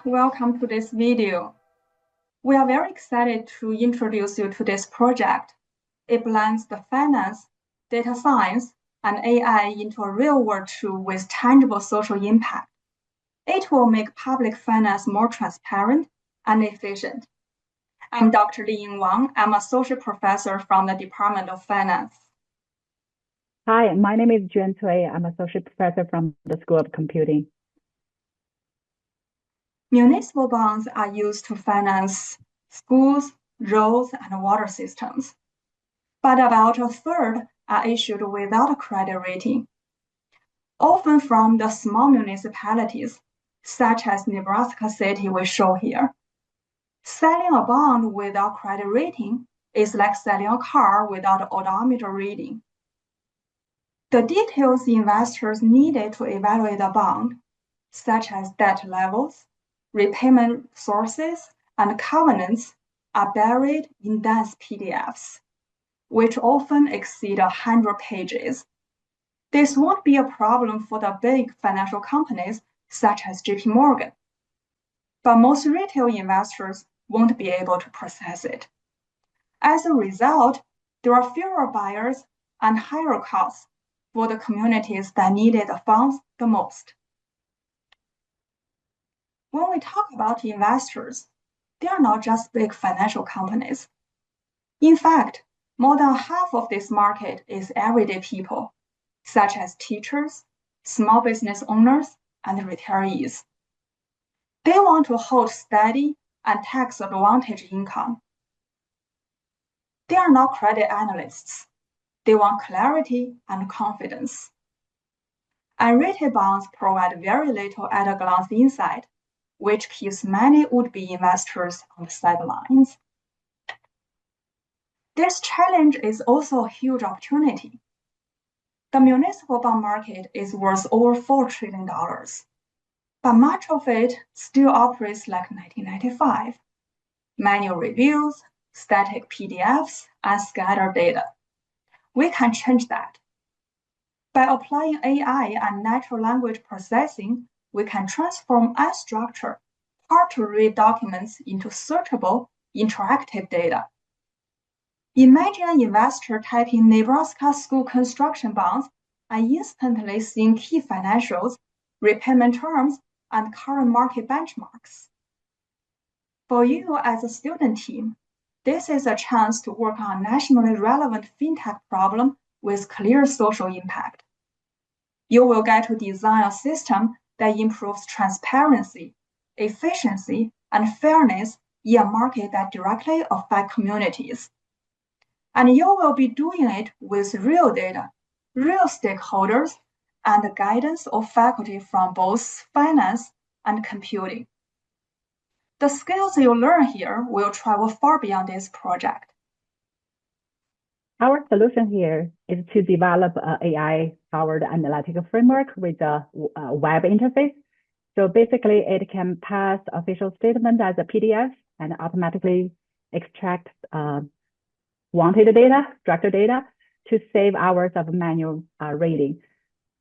welcome to this video. We are very excited to introduce you to this project. It blends the finance, data science, and AI into a real-world tool with tangible social impact. It will make public finance more transparent and efficient. I'm Dr. Cui-Wang. I'm an associate professor from the Department of Finance. Hi, my name is Cui. I'm associate professor from the School of Computing. Municipal bonds are used to finance schools, roads, and water systems, but about a third are issued without a credit rating, often from the small municipalities, such as Nebraska City we show here. Selling a bond without credit rating is like selling a car without odometer reading. The details investors needed to evaluate a bond, such as debt levels, repayment sources, and covenants, are buried in dense PDFs, which often exceed 100 pages. This won't be a problem for the big financial companies such as JP Morgan, but most retail investors won't be able to process it. As a result, there are fewer buyers and higher costs for the communities that needed the funds the most. When we talk about investors, they are not just big financial companies. In fact, more than half of this market is everyday people, such as teachers, small business owners, and retirees. They want to hold steady and tax advantage income. They are not credit analysts. They want clarity and confidence. Unrated bonds provide very little at-a-glance insight, which keeps many would-be investors on the sidelines. This challenge is also a huge opportunity. The municipal bond market is worth over $4 trillion, but much of it still operates like 1995. Manual reviews, static PDFs, and scattered data. We can change that. By applying AI and natural language processing, we can transform unstructured, hard-to-read documents into searchable, interactive data. Imagine an investor typing Nebraska school construction bonds and instantly seeing key financials, repayment terms, and current market benchmarks. For you as a student team, this is a chance to work on a nationally relevant fintech problem with clear social impact. You will get to design a system that improves transparency, efficiency, and fairness in a market that directly affects communities. And you will be doing it with real data, real stakeholders, and the guidance of faculty from both finance and computing. The skills you learn here will travel far beyond this project. Our solution here is to develop an AI-powered analytical framework with a web interface. So basically, it can pass official statement as a PDF and automatically extract wanted data, structured data, to save hours of manual reading.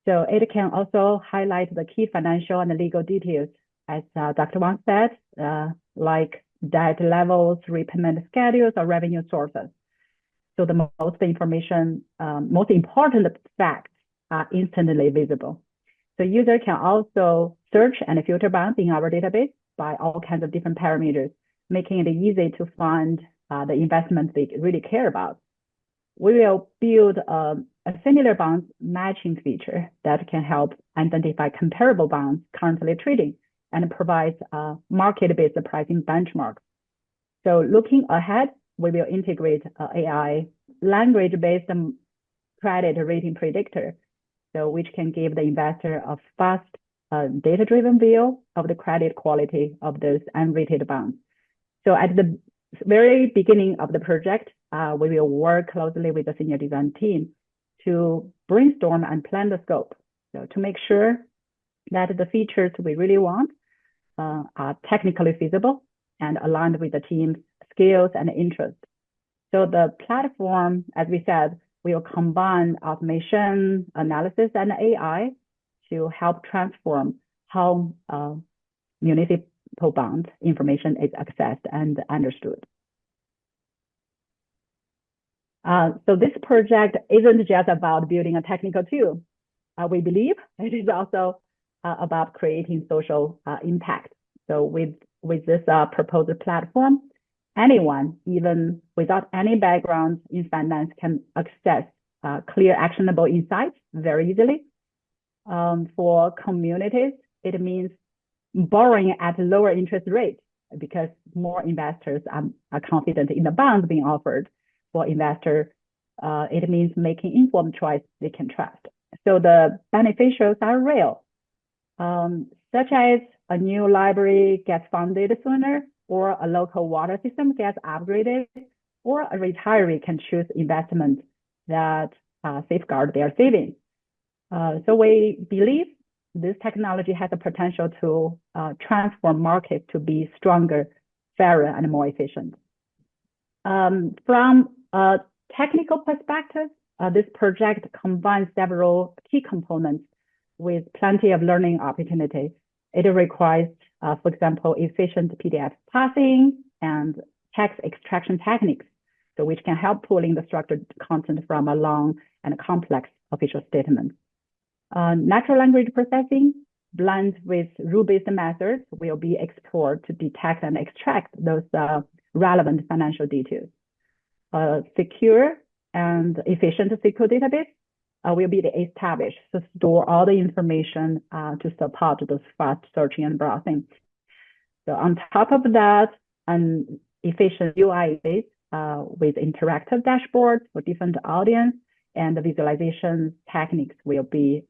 So it can also highlight the key financial and legal details, as Dr. Wang said, like debt levels, repayment schedules, or revenue sources. So the most important facts are instantly visible. So user can also search and filter bonds in our database by all kinds of different parameters, making it easy to find the investments they really care about. We will build a similar bonds matching feature that can help identify comparable bonds currently trading and provides market-based pricing benchmarks. So looking ahead, we will integrate AI language-based credit rating predictor, so which can give the investor a fast, data-driven view of the credit quality of those unrated bonds. So at the very beginning of the project, we will work closely with the senior design team to brainstorm and plan the scope, so to make sure that the features we really want are technically feasible and aligned with the team's skills and interests. So the platform, as we said, will combine automation, analysis, and AI to help transform how comparable bond information is accessed and understood. So this project isn't just about building a technical tool. We believe it is also about creating social impact. So with this proposed platform, anyone, even without any background in finance, can access clear, actionable insights very easily. For communities, it means borrowing at lower interest rates because more investors are confident in the bonds being offered. For investors, it means making informed choice they can trust. So the beneficials are real, such as a new library gets funded sooner, or a local water system gets upgraded, or a retiree can choose investments that safeguard their savings. So we believe this technology has the potential to transform markets to be stronger, fairer, and more efficient. From a technical perspective, this project combines several key components with plenty of learning opportunity. It requires, for example, efficient PDF parsing and text extraction techniques, so which can help pulling the structured content from a long and complex official statement. Natural language processing blends with rule-based methods will be explored to detect and extract those relevant financial details. Secure and efficient SQL database will be established to store all the information to support those fast searching and browsing. So on top of that, an efficient UI base with interactive dashboards for different audience and the visualization techniques will be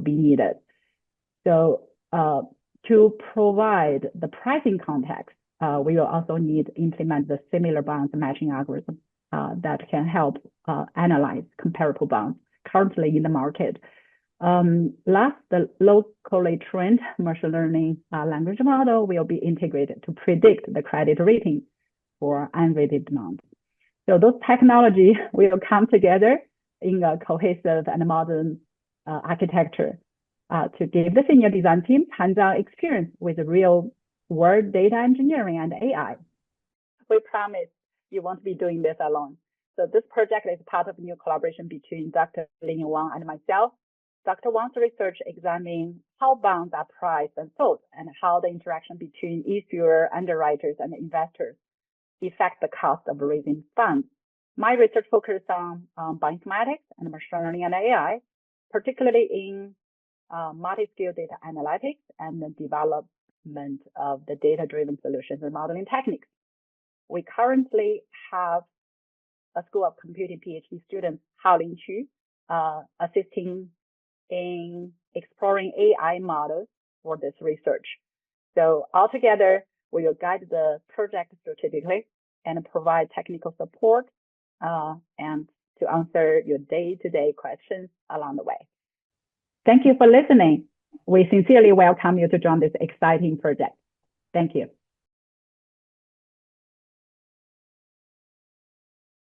needed. So to provide the pricing context, we will also need to implement the similar bonds matching algorithm that can help analyze comparable bonds currently in the market. Last, the locally trained machine learning language model will be integrated to predict the credit rating for unrated bonds. So those technologies will come together in a cohesive and modern architecture to give the senior design team hands-on experience with real-world data engineering and AI. We promise you won't be doing this alone. So this project is part of a new collaboration between Dr. Cui-Wang and myself. Dr. Wang's research examining how bonds are priced and sold and how the interaction between issuer, underwriters, and investors affect the cost of raising funds. My research focuses on bioinformatics and machine learning and AI, particularly in multi-scale data analytics and the development of the data-driven solutions and modeling techniques. We currently have a School of Computing PhD student, Haolin Qu, assisting in exploring AI models for this research. So altogether, we will guide the project strategically and provide technical support and to answer your day-to-day questions along the way. Thank you for listening. We sincerely welcome you to join this exciting project. Thank you.